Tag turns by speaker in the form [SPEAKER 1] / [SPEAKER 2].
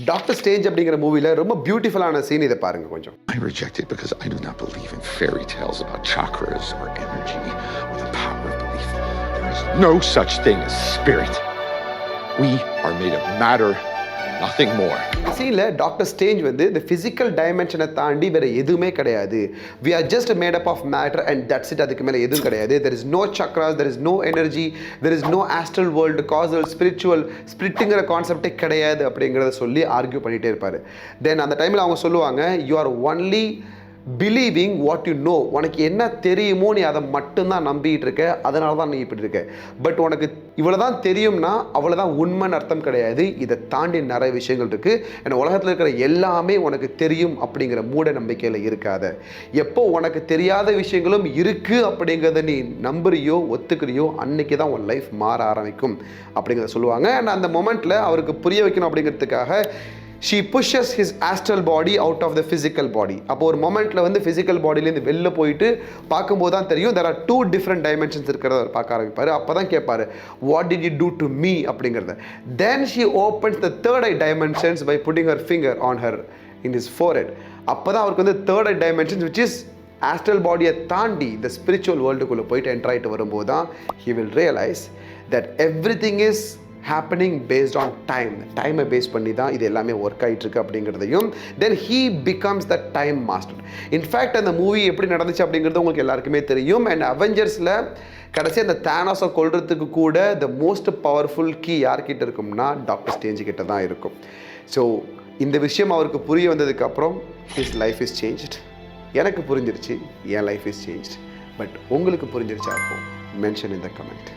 [SPEAKER 1] Doctor strange அப்படிங்கிற மூவில ரொம்ப பியூட்டிஃபுல்லான சீன், இதை பாருங்க கொஞ்சம்.
[SPEAKER 2] I reject it because I do not believe in fairy tales about chakras or energy or the power of belief. There is no such thing as spirit. We are made of matter, nothing more.
[SPEAKER 1] இந்த சீன்ல doctor strange வந்து இந்த physical டைமென்ஷனை தாண்டி வேற எதுவுமே கிடையாது. We are just made up of matter and that's it. அதுக்கு மேல எதுவும் கிடையாது. There is no chakras, there is no energy, there is no astral world, causal, spiritual, splitங்கிற கான்செப்டே கிடையாது அப்படிங்கிறத சொல்லி ஆர்கியூ பண்ணிட்டே இருப்பாரு. தென் அந்த டைமில் அவங்க சொல்லுவாங்க, you are only believing what you know. உனக்கு என்ன தெரியுமோ நீ அதை மட்டும்தான் நம்பிக்கிட்டு இருக்க, அதனால தான் நீ இப்படி இருக்க. பட் உனக்கு இவ்வளோ தான் தெரியும்னா அவ்வளோதான் உண்மைன்னு அர்த்தம் கிடையாது. இதை தாண்டி நிறைய விஷயங்கள் இருக்குது. ஏன்னா உலகத்தில் இருக்கிற எல்லாமே உனக்கு தெரியும் அப்படிங்கிற மூட நம்பிக்கையில் இருக்காத. எப்போ உனக்கு தெரியாத விஷயங்களும் இருக்குது அப்படிங்கிறத நீ நம்புறியோ ஒத்துக்கிறியோ அன்னைக்கு தான் உன் லைஃப் மாற ஆரம்பிக்கும் அப்படிங்கிறத சொல்லுவாங்க. அண்ட் அந்த மொமெண்ட்டில் அவருக்கு புரிய வைக்கணும் அப்படிங்கிறதுக்காக she pushes his astral body out of the physical body. அப்போ ஒரு மொமெண்ட்டில் வந்து ஃபிசிக்கல் பாடியிலேருந்து வெளில போயிட்டு பார்க்கும்போது தான் தெரியும் there are two different dimensions இருக்கிறத அவர் பார்க்க ஆரம்பிப்பார். அப்போ தான் கேட்பார், what did you do to me அப்படிங்கிறத. then she opens the third eye dimensions by putting her finger on her in his forehead. அப்போ தான் அவருக்கு வந்து third eye dimensions which is astral பாடியை தாண்டி the spiritual worldக்குள்ளே போயிட்டு என்டர் ஆகிட்டு வரும்போது தான் he will realize that everything is happening based on time. டைமை பேஸ் பண்ணி தான் இது எல்லாமே ஒர்க் ஆகிட்டுருக்கு அப்படிங்கிறதையும் தென் he becomes the time master. In fact அந்த மூவி எப்படி நடந்துச்சு அப்படிங்கிறது உங்களுக்கு எல்லாருக்குமே தெரியும். அண்ட் அவெஞ்சர்ஸில் கடைசி அந்த தேனாஸை கொல்றதுக்கு கூட த மோஸ்ட் பவர்ஃபுல் கீ யார்கிட்ட இருக்கும்னா டாக்டர் ஸ்டேஞ்ச் கிட்ட தான் இருக்கும். ஸோ இந்த விஷயம் அவருக்கு புரிய வந்ததுக்கப்புறம் his life is changed. எனக்கு புரிஞ்சிருச்சு, என் லைஃப் இஸ் சேஞ்ச்ட். பட் உங்களுக்கு புரிஞ்சிருச்சா? அப்போ மென்ஷன் in the comment.